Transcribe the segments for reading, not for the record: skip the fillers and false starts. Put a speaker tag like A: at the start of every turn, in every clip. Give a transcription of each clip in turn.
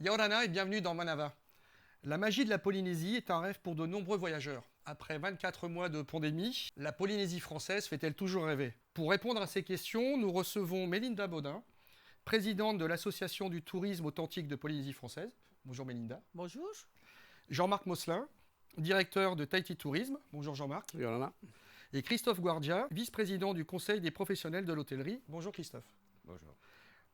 A: Yaorana et bienvenue dans Manava. La magie de la Polynésie est un rêve pour de nombreux voyageurs. Après 24 mois de pandémie, la Polynésie française fait-elle toujours rêver? Pour répondre à ces questions, nous recevons Mélinda Baudin, présidente de l'Association du tourisme authentique de Polynésie française. Bonjour Mélinda.
B: Bonjour.
A: Jean-Marc Mosselin, directeur de Tahiti Tourisme. Bonjour Jean-Marc.
C: Oui, voilà.
A: Et Christophe Guardia, vice-président du Conseil des professionnels de l'hôtellerie. Bonjour Christophe.
D: Bonjour.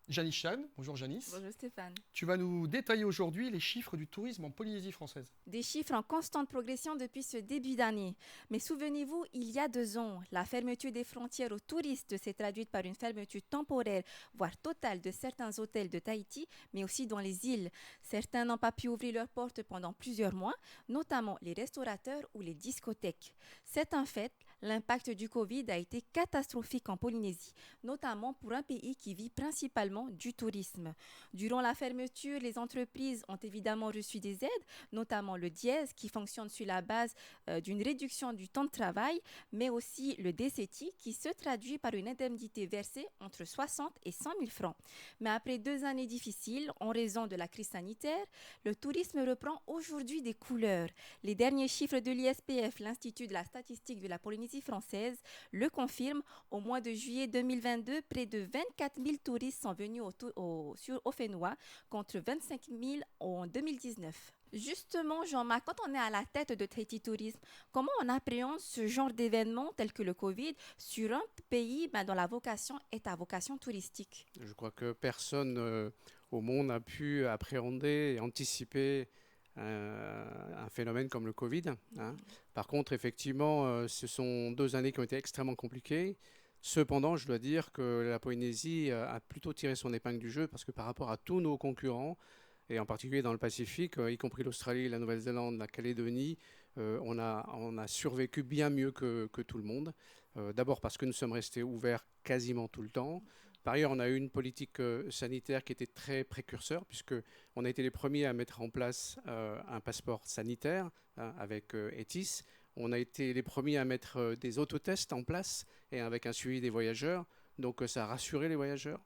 A: Janice Chan. Bonjour Janice.
E: Bonjour Stéphane.
A: Tu vas nous détailler aujourd'hui les chiffres du tourisme en Polynésie française.
E: Des chiffres en constante progression depuis ce début d'année. Mais souvenez-vous, il y a 2 ans, la fermeture des frontières aux touristes s'est traduite par une fermeture temporaire, voire totale, de certains hôtels de Tahiti, mais aussi dans les îles. Certains n'ont pas pu ouvrir leurs portes pendant plusieurs mois, notamment les restaurateurs ou les discothèques. C'est un fait, l'impact du Covid a été catastrophique en Polynésie, notamment pour un pays qui vit principalement du tourisme. Durant la fermeture, les entreprises ont évidemment reçu des aides, notamment le dièse qui fonctionne sur la base d'une réduction du temps de travail, mais aussi le DCT qui se traduit par une indemnité versée entre 60 et 100 000 francs. Mais après 2 années difficiles, en raison de la crise sanitaire, le tourisme reprend aujourd'hui des couleurs. Les derniers chiffres de l'ISPF, l'Institut de la statistique de la Polynésie française, le confirment. Au mois de juillet 2022, près de 24 000 touristes sont venus au Fénois contre 25 000 en 2019. Justement, Jean-Marc, quand on est à la tête de Tahiti Tourisme, comment on appréhende ce genre d'événement tel que le Covid sur un pays dont la vocation est à vocation touristique?
C: Je crois que personne au monde a pu appréhender et anticiper un phénomène comme le Covid, hein. Par contre, effectivement, ce sont 2 années qui ont été extrêmement compliquées. Cependant, je dois dire que la Polynésie a plutôt tiré son épingle du jeu parce que par rapport à tous nos concurrents, et en particulier dans le Pacifique, y compris l'Australie, la Nouvelle-Zélande, la Calédonie, on a survécu bien mieux que tout le monde. D'abord parce que nous sommes restés ouverts quasiment tout le temps. Par ailleurs, on a eu une politique sanitaire qui était très précurseur, puisqu'on a été les premiers à mettre en place un passeport sanitaire, hein, avec ETIS. On a été les premiers à mettre des autotests en place et avec un suivi des voyageurs. Donc ça a rassuré les voyageurs.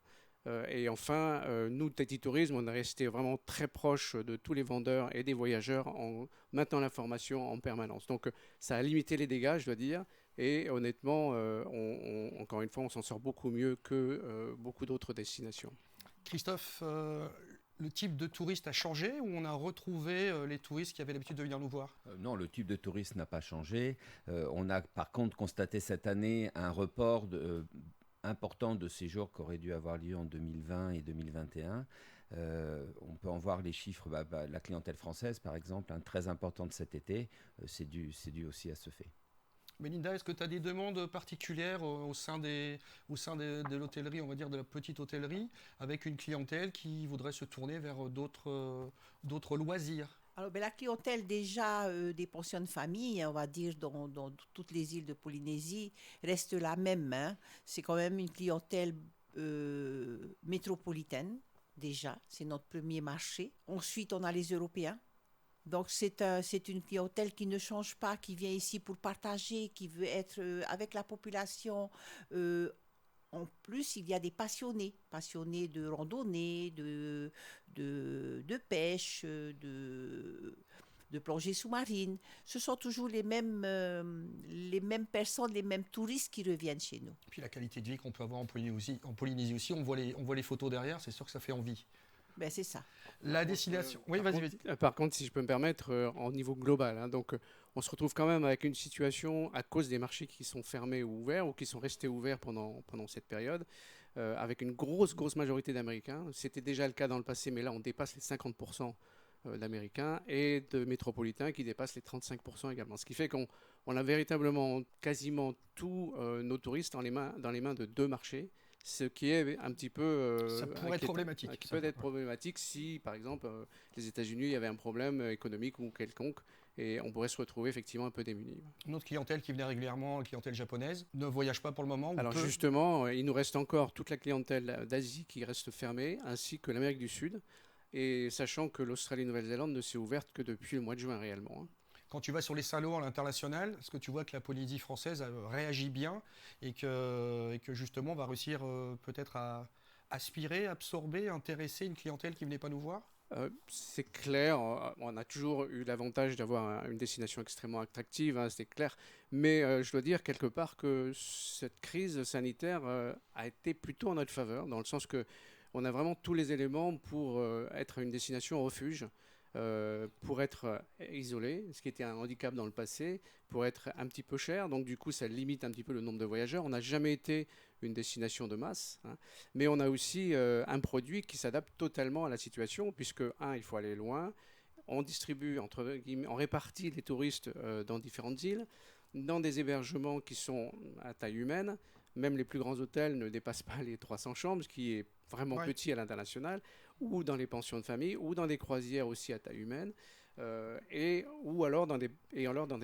C: Et enfin, nous, Tahiti Tourisme, on est resté vraiment très proche de tous les vendeurs et des voyageurs en maintenant l'information en permanence. Donc ça a limité les dégâts, je dois dire. Et honnêtement, encore une fois, on s'en sort beaucoup mieux que beaucoup d'autres destinations.
A: Christophe, le type de touriste a changé ou on a retrouvé les touristes qui avaient l'habitude de venir nous voir?
D: Non, le type de touriste n'a pas changé. On a par contre constaté cette année un report important de séjours qui aurait dû avoir lieu en 2020 et 2021. On peut en voir les chiffres. La clientèle française, par exemple, très importante cet été, c'est dû aussi à ce fait.
A: Melinda, est-ce que tu as des demandes particulières de l'hôtellerie, on va dire de la petite hôtellerie, avec une clientèle qui voudrait se tourner vers d'autres loisirs?
B: Alors, la clientèle déjà des pensions de famille, on va dire, dans toutes les îles de Polynésie, reste la même, hein. C'est quand même une clientèle métropolitaine, déjà. C'est notre premier marché. Ensuite, on a les Européens. Donc, c'est une clientèle qui ne change pas, qui vient ici pour partager, qui veut être avec la population. En plus, il y a des passionnés de randonnée, de pêche, de plongée sous-marine. Ce sont toujours les mêmes personnes, les mêmes touristes qui reviennent chez nous.
A: Puis la qualité de vie qu'on peut avoir en Polynésie aussi, on voit les photos derrière, c'est sûr que ça fait envie.
B: Ben, c'est ça.
A: La destination. Oui, vas-y.
C: Par contre, si je peux me permettre, au niveau global, hein, donc on se retrouve quand même avec une situation à cause des marchés qui sont fermés ou ouverts ou qui sont restés ouverts pendant cette période, avec une grosse majorité d'Américains. C'était déjà le cas dans le passé, mais là on dépasse les 50% d'Américains et de métropolitains qui dépassent les 35% également. Ce qui fait qu'on a véritablement quasiment tous nos touristes dans les mains de 2 marchés. Ce qui est un petit peu
A: ça pourrait être problématique.
C: Qui peut être problématique si, par exemple, les États-Unis, il y avait un problème économique ou quelconque, et on pourrait se retrouver effectivement un peu démunis.
A: Une autre clientèle qui venait régulièrement, la clientèle japonaise, ne voyage pas pour le moment.
C: Alors justement, il nous reste encore toute la clientèle d'Asie qui reste fermée, ainsi que l'Amérique du Sud, et sachant que l'Australie et la Nouvelle-Zélande ne s'est ouverte que depuis le mois de juin réellement, hein.
A: Quand tu vas sur les salons à l'international, est-ce que tu vois que la Polynésie française réagit bien et que justement on va réussir peut-être à aspirer, absorber, intéresser une clientèle qui ne venait pas nous voir?
C: C'est clair, on a toujours eu l'avantage d'avoir une destination extrêmement attractive, hein, c'est clair. Mais je dois dire quelque part que cette crise sanitaire a été plutôt en notre faveur, dans le sens que on a vraiment tous les éléments pour être une destination refuge, pour être isolé, ce qui était un handicap dans le passé, pour être un petit peu cher. Donc du coup, ça limite un petit peu le nombre de voyageurs. On n'a jamais été une destination de masse, hein, mais on a aussi un produit qui s'adapte totalement à la situation, puisque, il faut aller loin. On distribue, entre guillemets, on répartit les touristes dans différentes îles, dans des hébergements qui sont à taille humaine. Même les plus grands hôtels ne dépassent pas les 300 chambres, ce qui est vraiment petit à l'international, ou dans les pensions de famille, ou dans des croisières aussi à taille humaine, ou alors dans des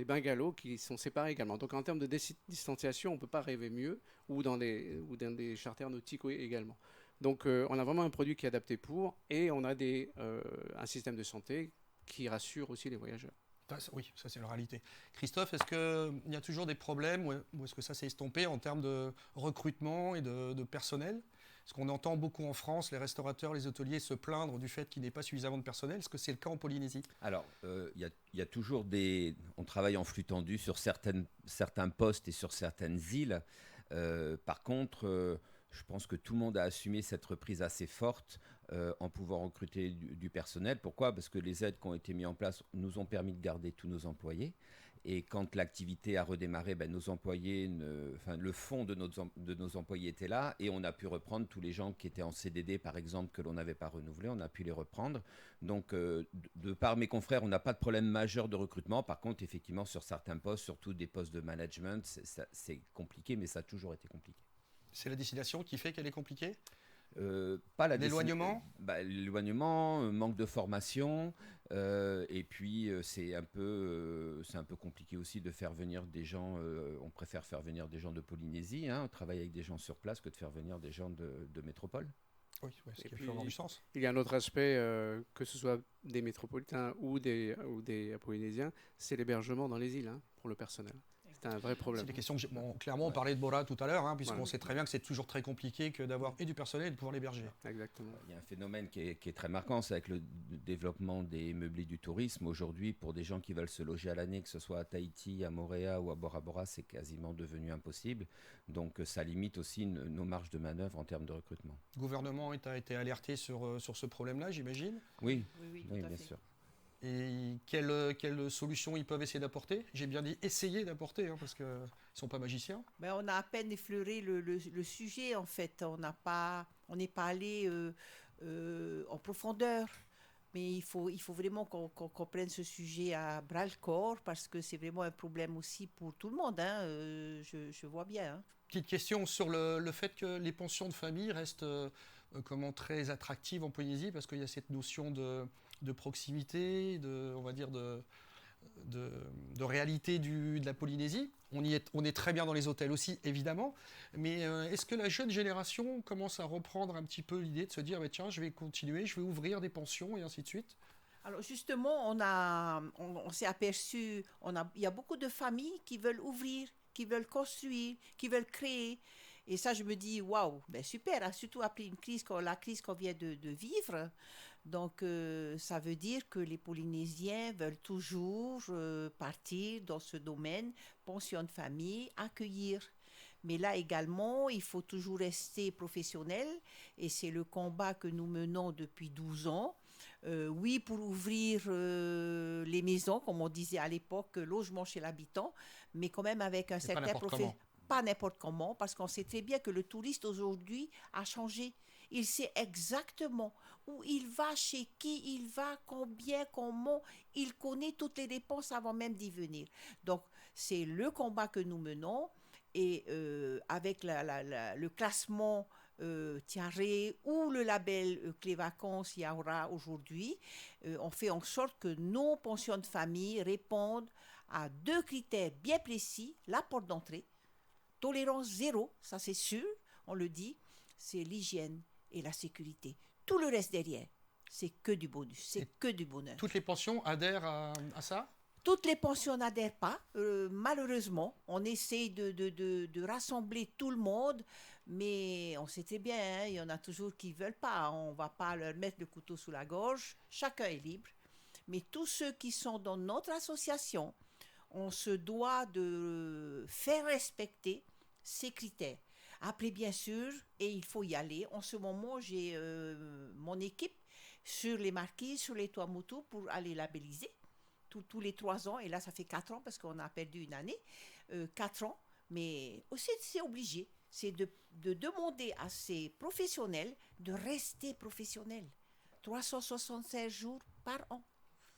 C: bungalows qui sont séparés également. Donc en termes de distanciation, on ne peut pas rêver mieux, ou dans des charters nautiques également. Donc on a vraiment un produit qui est adapté pour, et on a un système de santé qui rassure aussi les voyageurs.
A: Oui, ça c'est la réalité. Christophe, est-ce qu'il y a toujours des problèmes ou est-ce que ça s'est estompé en termes de recrutement et de personnel? Parce qu'on entend beaucoup en France les restaurateurs, les hôteliers se plaindre du fait qu'il n'y ait pas suffisamment de personnel. Est-ce que c'est le cas en Polynésie?
D: Alors, il y a toujours on travaille en flux tendu sur certains postes et sur certaines îles. Par contre, je pense que tout le monde a assumé cette reprise assez forte en pouvant recruter du personnel. Pourquoi? Parce que les aides qui ont été mises en place nous ont permis de garder tous nos employés. Et quand l'activité a redémarré, nos employés, le fond de nos employés était là, et on a pu reprendre tous les gens qui étaient en CDD, par exemple, que l'on n'avait pas renouvelés, on a pu les reprendre. Donc, de par mes confrères, on n'a pas de problème majeur de recrutement. Par contre, effectivement, sur certains postes, surtout des postes de management, c'est compliqué, mais ça a toujours été compliqué.
A: C'est la destination qui fait qu'elle est compliquée?
D: Pas
A: l'éloignement,
D: l'éloignement, manque de formation, et puis c'est un peu compliqué aussi de faire venir des gens. On préfère faire venir des gens de Polynésie, travailler avec des gens sur place, que de faire venir des gens de métropole.
A: Oui, ce qui peut avoir du sens.
C: Il y a un autre aspect, que ce soit des métropolitains ou des Polynésiens, c'est l'hébergement dans les îles, pour le personnel. C'est un vrai problème.
A: C'est des questions que clairement, on parlait de Bora tout à l'heure, puisqu'on
C: Voilà.
A: sait très bien que c'est toujours très compliqué que d'avoir et du personnel et de pouvoir l'héberger.
C: Exactement.
D: Il y a un phénomène qui est très marquant, c'est avec le développement des meublés du tourisme. Aujourd'hui, pour des gens qui veulent se loger à l'année, que ce soit à Tahiti, à Moorea ou à Bora Bora, c'est quasiment devenu impossible. Donc ça limite aussi nos marges de manœuvre en termes de recrutement.
A: Le gouvernement a été alerté sur ce problème-là, j'imagine?
D: Oui,
B: tout à
D: bien
B: fait.
D: sûr.
A: Et quelle solution ils peuvent essayer d'apporter? J'ai bien dit essayer d'apporter, parce qu'ils ne sont pas magiciens.
B: On a à peine effleuré le sujet, en fait. On n'est pas allé en profondeur. Mais il faut vraiment qu'on prenne ce sujet à bras-le-corps, parce que c'est vraiment un problème aussi pour tout le monde. Je vois bien.
A: Petite question sur le fait que les pensions de famille restent très attractives en Polynésie, parce qu'il y a cette notion de proximité, on va dire de réalité de la Polynésie. On est très bien dans les hôtels aussi, évidemment. Mais est-ce que la jeune génération commence à reprendre un petit peu l'idée de se dire tiens, je vais continuer, je vais ouvrir des pensions et ainsi de suite?
B: Alors justement, on s'est aperçu, il y a beaucoup de familles qui veulent ouvrir, qui veulent construire, qui veulent créer. Et ça, je me dis, waouh, super, surtout après la crise qu'on vient de vivre. Donc, ça veut dire que les Polynésiens veulent toujours partir dans ce domaine, pension de famille, accueillir. Mais là également, il faut toujours rester professionnel, et c'est le combat que nous menons depuis 12 ans. Oui, pour ouvrir les maisons, comme on disait à l'époque, logement chez l'habitant, mais quand même avec un certain professionnel. Pas n'importe comment, parce qu'on sait très bien que le touriste aujourd'hui a changé. Il sait exactement où il va, chez qui il va, combien, comment. Il connaît toutes les réponses avant même d'y venir. Donc, c'est le combat que nous menons. Et avec le classement Tiaré ou le label Clé Vacances Yaoura aujourd'hui, on fait en sorte que nos pensions de famille répondent à 2 critères bien précis. La porte d'entrée, tolérance zéro, ça c'est sûr, on le dit, c'est l'hygiène et la sécurité. Tout le reste derrière, c'est que du bonus, c'est que du bonheur.
A: Toutes les pensions adhèrent à ça?
B: toutes les pensions n'adhèrent pas, malheureusement. On essaye de rassembler tout le monde, mais on sait très bien, hein, il y en a toujours qui ne veulent pas. On ne va pas leur mettre le couteau sous la gorge. Chacun est libre. Mais tous ceux qui sont dans notre association, on se doit de faire respecter ces critères. Après, bien sûr, et il faut y aller. En ce moment, j'ai mon équipe sur les marquises, sur les toits motos pour aller labelliser tous les 3 ans. Et là, ça fait 4 ans parce qu'on a perdu une année. 4 ans. Mais aussi, c'est obligé. C'est de demander à ces professionnels de rester professionnels. 376 jours par an.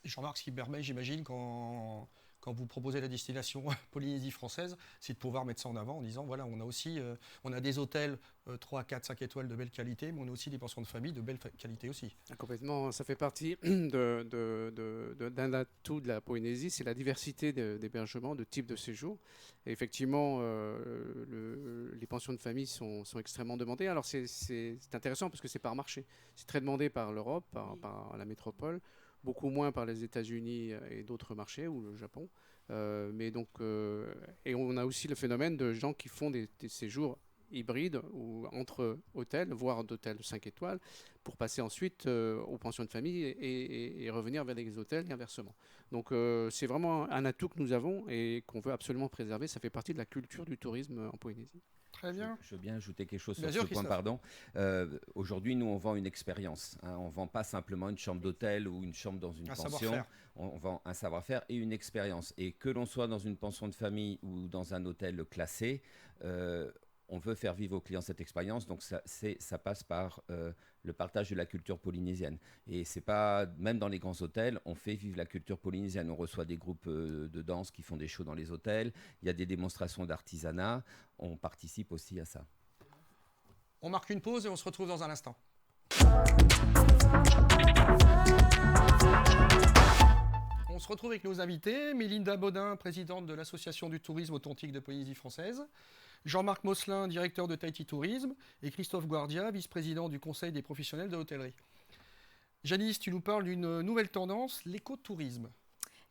A: Jean-Marc, ce qui permet, j'imagine, quand vous proposez la destination Polynésie française, c'est de pouvoir mettre ça en avant en disant, voilà, on a aussi on a des hôtels 3, 4, 5 étoiles de belle qualité, mais on a aussi des pensions de famille de belle qualité aussi.
C: Complètement, ça fait partie d'un atout de la Polynésie, c'est la diversité d'hébergement, de type de séjour. Et effectivement, les pensions de famille sont extrêmement demandées. Alors c'est intéressant parce que c'est par marché. C'est très demandé par l'Europe, par la métropole, beaucoup moins par les États-Unis et d'autres marchés, ou le Japon. Et on a aussi le phénomène de gens qui font des séjours hybrides ou entre hôtels, voire d'hôtels 5 étoiles, pour passer ensuite aux pensions de famille et revenir vers les hôtels et inversement. Donc c'est vraiment un atout que nous avons et qu'on veut absolument préserver. Ça fait partie de la culture du tourisme en Polynésie.
A: Très bien.
D: Je veux bien ajouter quelque chose
A: Bien
D: sur
A: sûr,
D: ce point,
A: Christophe.
D: pardon. Aujourd'hui, nous, on vend une expérience. Hein. On ne vend pas simplement une chambre d'hôtel ou une chambre dans une
A: Un
D: pension.
A: savoir-faire.
D: On vend un savoir-faire et une expérience. Et que l'on soit dans une pension de famille ou dans un hôtel classé, on veut faire vivre aux clients cette expérience. Donc, ça passe par le partage de la culture polynésienne. Et c'est pas, même dans les grands hôtels, on fait vivre la culture polynésienne. On reçoit des groupes de danse qui font des shows dans les hôtels. Il y a des démonstrations d'artisanat. On participe aussi à ça.
A: On marque une pause et on se retrouve dans un instant. On se retrouve avec nos invités, Mélinda Baudin, présidente de l'Association du tourisme authentique de Polynésie française, Jean-Marc Mosselin, directeur de Tahiti Tourisme, et Christophe Guardia, vice-président du Conseil des professionnels de l'hôtellerie. Janice, tu nous parles d'une nouvelle tendance, l'écotourisme.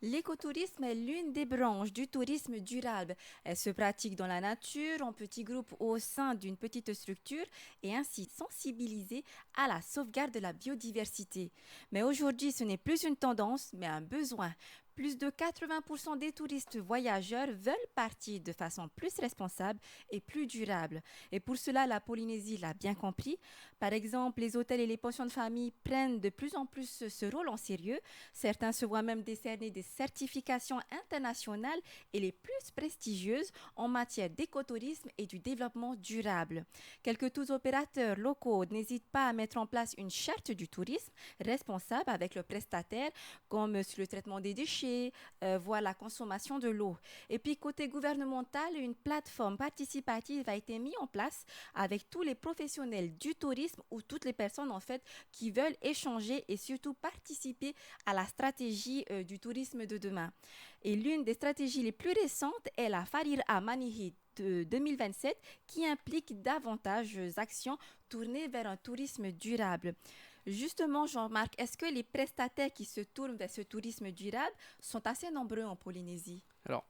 E: L'écotourisme est l'une des branches du tourisme durable. Elle se pratique dans la nature, en petits groupes ou au sein d'une petite structure et ainsi sensibiliser à la sauvegarde de la biodiversité. Mais aujourd'hui, ce n'est plus une tendance, mais un besoin. Plus de 80% des touristes voyageurs veulent partir de façon plus responsable et plus durable. Et pour cela, la Polynésie l'a bien compris. Par exemple, les hôtels et les pensions de famille prennent de plus en plus ce rôle en sérieux. Certains se voient même décerner des certifications internationales et les plus prestigieuses en matière d'écotourisme et du développement durable. Quelques tours opérateurs locaux n'hésitent pas à mettre en place une charte du tourisme responsable avec le prestataire, comme sur le traitement des déchets, voire la consommation de l'eau. Et puis côté gouvernemental, une plateforme participative a été mise en place avec tous les professionnels du tourisme ou toutes les personnes en fait qui veulent échanger et surtout participer à la stratégie du tourisme de demain. Et l'une des stratégies les plus récentes est la Farir-A Manihit de 2027 qui implique davantage d'actions tournées vers un tourisme durable. Justement, Jean-Marc, est-ce que les prestataires qui se tournent vers ce tourisme durable sont assez nombreux en Polynésie?
C: Alors,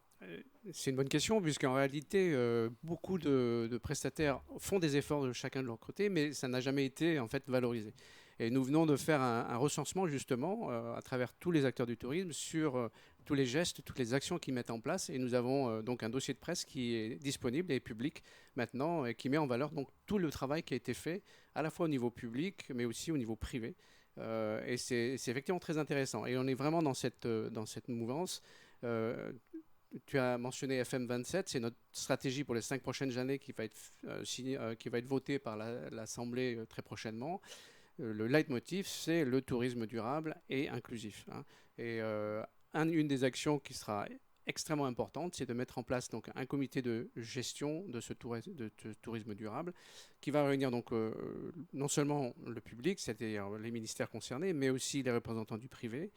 C: c'est une bonne question, puisqu'en réalité, beaucoup de prestataires font des efforts de chacun de leur côté, mais ça n'a jamais été en fait valorisé. Et nous venons de faire un recensement justement à travers tous les acteurs du tourisme sur tous les gestes, toutes les actions qu'ils mettent en place. Et nous avons donc un dossier de presse qui est disponible et public maintenant et qui met en valeur donc tout le travail qui a été fait à la fois au niveau public mais aussi au niveau privé. Et c'est effectivement très intéressant. Et on est vraiment dans cette mouvance. Tu as mentionné FM27, c'est notre stratégie pour les 5 prochaines années qui va être votée par l'Assemblée très prochainement. Le leitmotiv, c'est le tourisme durable et inclusif. Hein. Et une des actions qui sera extrêmement importante, c'est de mettre en place donc, un comité de gestion de ce tourisme durable qui va réunir donc, non seulement le public, c'est-à-dire les ministères concernés, mais aussi les représentants du privé,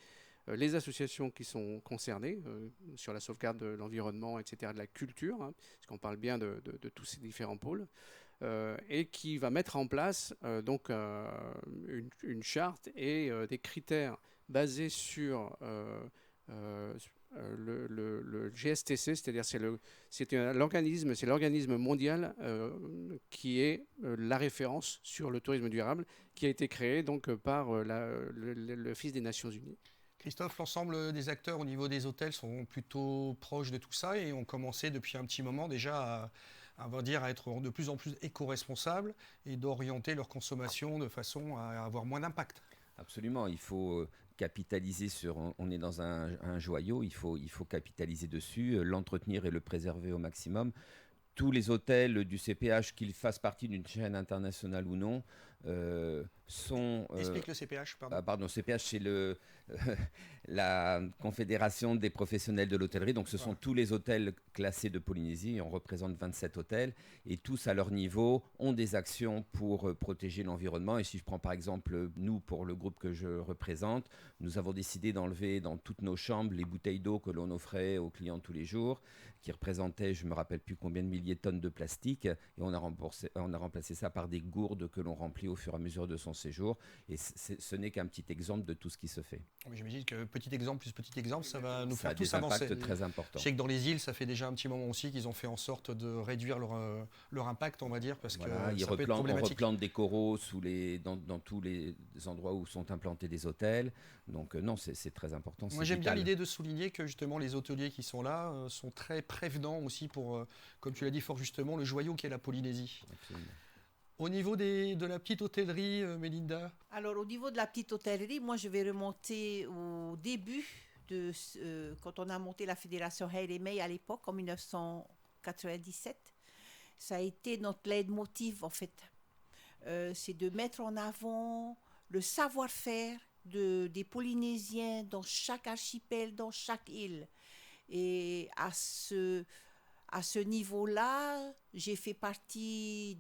C: les associations qui sont concernées sur la sauvegarde de l'environnement, etc., de la culture, hein, parce qu'on parle bien de tous ces différents pôles, et qui va mettre en place donc, une charte et des critères basés sur le GSTC, c'est-à-dire c'est l'organisme mondial qui est la référence sur le tourisme durable, qui a été créé donc par l'Office des Nations Unies.
A: Christophe, l'ensemble des acteurs au niveau des hôtels sont plutôt proches de tout ça et ont commencé depuis un petit moment déjà à être de plus en plus éco-responsables et d'orienter leur consommation de façon à avoir moins d'impact.
D: Absolument, il faut capitaliser on est dans un joyau, il faut capitaliser dessus, l'entretenir et le préserver au maximum. Tous les hôtels du CPH, qu'ils fassent partie d'une chaîne internationale ou non, sont...
A: Explique le CPH, pardon.
D: Pardon, CPH, c'est la Confédération des professionnels de l'hôtellerie. Donc, ce sont tous les hôtels classés de Polynésie. On représente 27 hôtels et tous, à leur niveau, ont des actions pour protéger l'environnement. Et si je prends par exemple, nous, pour le groupe que je représente, nous avons décidé d'enlever dans toutes nos chambres les bouteilles d'eau que l'on offrait aux clients tous les jours, qui représentaient, je ne me rappelle plus combien de milliers de tonnes de plastique. Et on a remplacé ça par des gourdes que l'on remplit au fur et à mesure de son séjour. Et ce n'est qu'un petit exemple de tout ce qui se fait.
A: Mais j'imagine que petit exemple plus petit exemple, ça va nous faire tous
D: avancer. Ça a des
A: avancer.
D: impacts très importants.
A: Je sais que dans les îles, ça fait déjà un petit moment aussi qu'ils ont fait en sorte de réduire leur impact, on va dire, parce que ça peut être problématique.
D: On replante des coraux dans tous les endroits où sont implantés des hôtels. Donc non, c'est très important.
A: Moi, j'aime bien l'idée de souligner que justement les hôteliers qui sont là sont très prévenants aussi pour, comme tu l'as dit fort justement, le joyau qu'est la Polynésie.
D: Absolument.
A: Au niveau de la petite hôtellerie, Mélinda?
B: Alors, au niveau de la petite hôtellerie, moi, je vais remonter au début, quand on a monté la fédération Haere Mai à l'époque, en 1997. Ça a été notre leitmotiv, en fait. C'est de mettre en avant le savoir-faire des Polynésiens dans chaque archipel, dans chaque île. Et à ce niveau-là, j'ai fait partie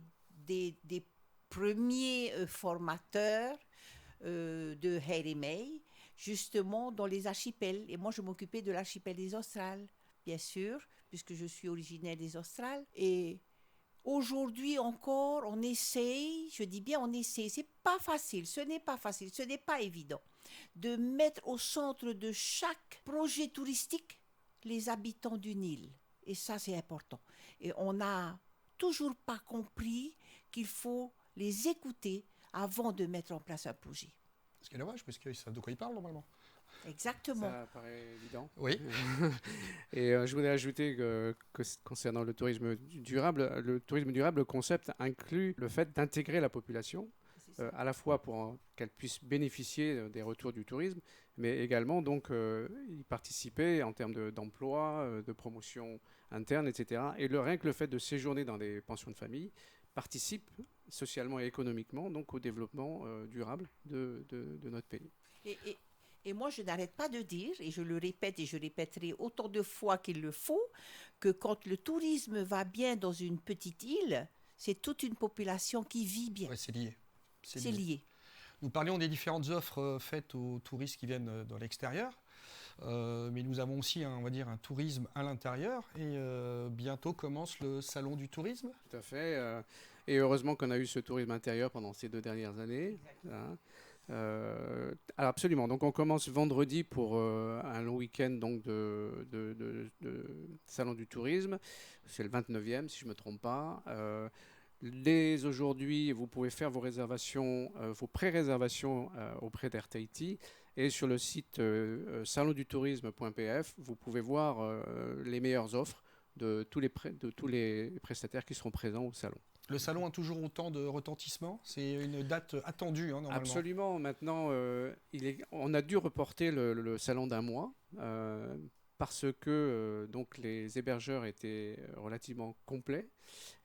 B: des premiers formateurs de Haere Mai, justement dans les archipels. Et moi, je m'occupais de l'archipel des Australes, bien sûr, puisque je suis originaire des Australes. Et aujourd'hui encore, on essaye, je dis bien on essaye, c'est pas facile, ce n'est pas évident, de mettre au centre de chaque projet touristique les habitants d'une île. Et ça, c'est important. Et on n'a toujours pas compris qu'il faut les écouter avant de mettre en place un projet.
A: Ce qui est dommage, parce qu'ils savent de quoi ils parlent normalement.
B: Exactement.
C: Ça paraît évident.
A: Oui.
C: Et je voulais ajouter que concernant le tourisme durable, le concept inclut le fait d'intégrer la population, à la fois pour qu'elle puisse bénéficier des retours du tourisme, mais également donc y participer en termes d'emploi, de promotion interne, etc. Et rien que le fait de séjourner dans des pensions de famille participe socialement et économiquement donc au développement durable de notre pays.
B: Et moi, je n'arrête pas de dire, et je le répète et je répéterai autant de fois qu'il le faut, que quand le tourisme va bien dans une petite île, c'est toute une population qui vit bien.
A: Ouais, c'est lié.
B: C'est lié.
A: Nous parlions des différentes offres faites aux touristes qui viennent de l'extérieur, mais nous avons aussi, on va dire, un tourisme à l'intérieur, et bientôt commence le salon du tourisme.
C: Tout à fait, et heureusement qu'on a eu ce tourisme intérieur pendant ces 2 dernières années. Hein. Alors absolument, donc on commence vendredi pour un long week-end donc de salon du tourisme, c'est le 29e si je ne me trompe pas. Dès aujourd'hui, vous pouvez faire vos réservations, vos pré-réservations auprès d'Air Tahiti, et sur le site salondutourisme.pf, vous pouvez voir les meilleures offres de tous les prestataires qui seront présents au salon.
A: Le salon a toujours autant de retentissement? C'est une date attendue, normalement.
C: Absolument. Maintenant, on a dû reporter le salon d'1 mois parce que donc les hébergeurs étaient relativement complets.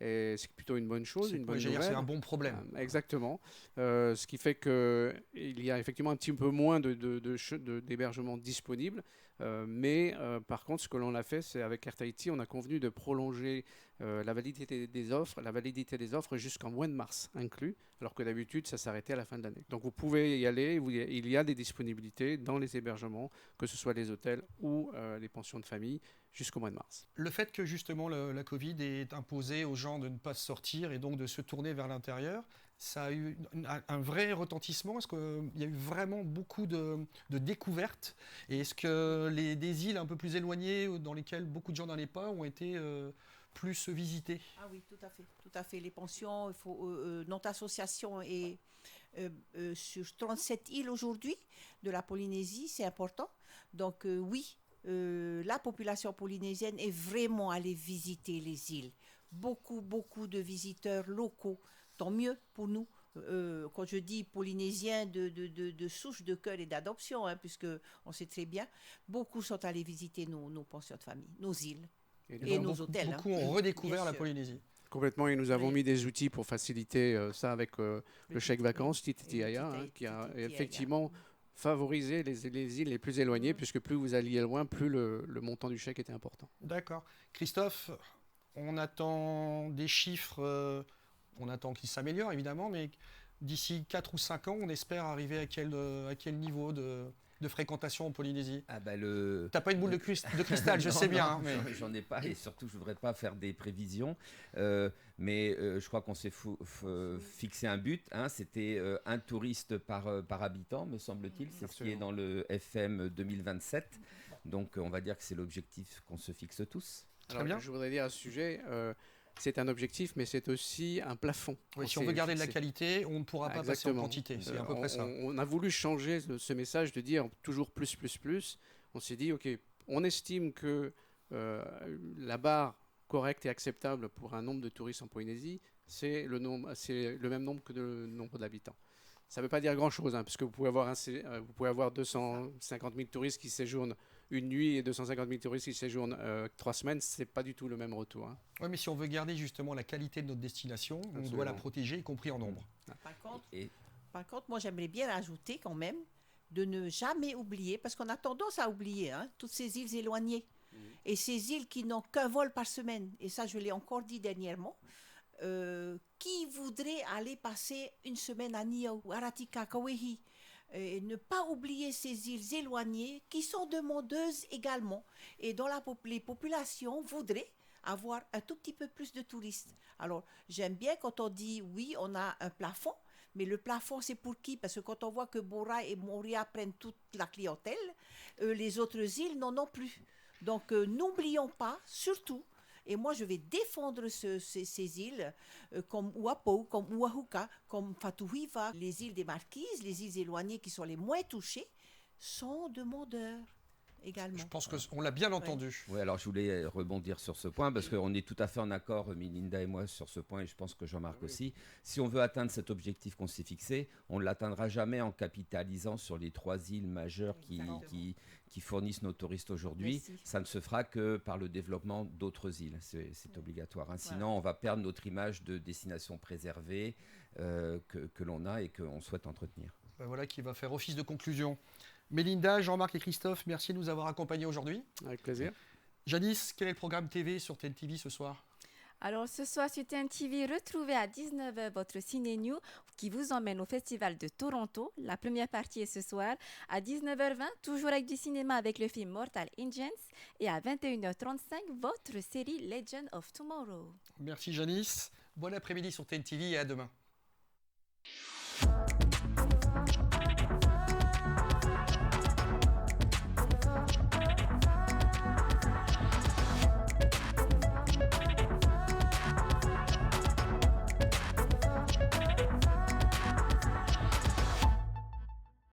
C: Et c'est plutôt une bonne chose, une bonne nouvelle.
A: C'est un bon problème.
C: Exactement. Ce qui fait qu'il y a effectivement un petit peu moins d'hébergements disponibles. Mais par contre, ce que l'on a fait, c'est avec Air Tahiti, on a convenu de prolonger la validité des offres jusqu'en mois de mars inclus, alors que d'habitude, ça s'arrêtait à la fin de l'année. Donc vous pouvez y aller, il y a des disponibilités dans les hébergements, que ce soit les hôtels ou les pensions de famille, jusqu'au mois de mars.
A: Le fait que justement la Covid ait imposé aux gens de ne pas sortir et donc de se tourner vers l'intérieur, Ça a eu un vrai retentissement. Est-ce qu'il y a eu vraiment beaucoup de découvertes? Et est-ce que des îles un peu plus éloignées, dans lesquelles beaucoup de gens n'allaient pas, ont été plus visitées?
B: Ah oui, tout à fait. Tout à fait. Les pensions, notre association est sur 37 îles aujourd'hui de la Polynésie, c'est important. Donc oui, la population polynésienne est vraiment allée visiter les îles. Beaucoup, beaucoup de visiteurs locaux. Tant mieux pour nous. Quand je dis polynésiens de souche, de cœur et d'adoption, hein, puisque on sait très bien, beaucoup sont allés visiter nos pensions de famille, nos îles et nos hôtels.
A: Beaucoup ont redécouvert la
B: sûr.
A: Polynésie.
C: Complètement, et nous avons
B: Oui.
C: mis des outils pour faciliter ça avec le chèque vacances, TTIA,
B: Et le
C: qui a
B: TTIA.
C: effectivement favorisé les îles les plus éloignées, puisque plus vous alliez loin, plus le montant du chèque était important.
A: D'accord. Christophe, on attend des chiffres, on attend qu'ils s'améliorent évidemment, mais d'ici 4 ou 5 ans, on espère arriver à quel niveau de fréquentation en Polynésie?
D: Ah bah
A: T'as pas une boule de cristal, je
D: Non,
A: sais bien.
D: non,
A: Hein, mais...
D: j'en ai pas et surtout je voudrais pas faire des prévisions. Mais je crois qu'on s'est fixé un but. Hein, c'était un touriste par habitant, me semble-t-il. C'est ce qui est dans le FM 2027. Donc on va dire que c'est l'objectif qu'on se fixe tous.
A: Très bien.
C: Je voudrais dire à ce sujet, c'est un objectif, mais c'est aussi un plafond.
A: Oui, si on veut garder de la qualité, on ne pourra pas passer en quantité. C'est à peu près ça.
C: On a voulu changer ce message de dire toujours plus, plus, plus. On s'est dit, OK, on estime que la barre correcte et acceptable pour un nombre de touristes en Polynésie, c'est le même nombre que le nombre d'habitants. Ça ne veut pas dire grand-chose, hein, parce que vous pouvez avoir 250 000 touristes qui séjournent une nuit et 250 000 touristes qui séjournent 3 semaines, ce n'est pas du tout le même retour. Hein.
A: Oui, mais si on veut garder justement la qualité de notre destination, on doit la protéger, y compris en nombre.
B: Par contre, moi j'aimerais bien rajouter quand même de ne jamais oublier, parce qu'on a tendance à oublier toutes ces îles éloignées et ces îles qui n'ont qu'un vol par semaine. Et ça, je l'ai encore dit dernièrement. Qui voudrait aller passer une semaine à Niue, Aratika, Kauai, et ne pas oublier ces îles éloignées qui sont demandeuses également et dont les populations voudraient avoir un tout petit peu plus de touristes. Alors, j'aime bien quand on dit oui, on a un plafond, mais le plafond, c'est pour qui? Parce que quand on voit que Bora et Moorea prennent toute la clientèle, les autres îles n'en ont plus. Donc, n'oublions pas, surtout, et moi, je vais défendre ces îles comme Uapo, comme Uahuka, comme Fatuhiva, les îles des Marquises, les îles éloignées qui sont les moins touchées, sont demandeurs également.
A: Je pense qu'on l'a bien entendu.
D: Oui, alors je voulais rebondir sur ce point parce qu'on est tout à fait en accord, Melinda et moi, sur ce point, et je pense que Jean-Marc aussi. Si on veut atteindre cet objectif qu'on s'est fixé, on ne l'atteindra jamais en capitalisant sur les 3 îles majeures qui fournissent nos touristes aujourd'hui. Ça ne se fera que par le développement d'autres îles. C'est obligatoire. Hein. Sinon, on va perdre notre image de destination préservée que l'on a et qu'on souhaite entretenir.
A: Ben voilà qui va faire office de conclusion. Mélinda, Jean-Marc et Christophe, merci de nous avoir accompagnés aujourd'hui.
C: Avec plaisir.
A: Janice, quel est le programme TV sur TNTV ce soir?
E: Alors ce soir sur TNTV, retrouvez à 19h votre Ciné New qui vous emmène au Festival de Toronto. La première partie est ce soir à 19h20, toujours avec du cinéma avec le film Mortal Engines. Et à 21h35, votre série Legend of Tomorrow.
A: Merci Janice. Bon après-midi sur TNTV et à demain.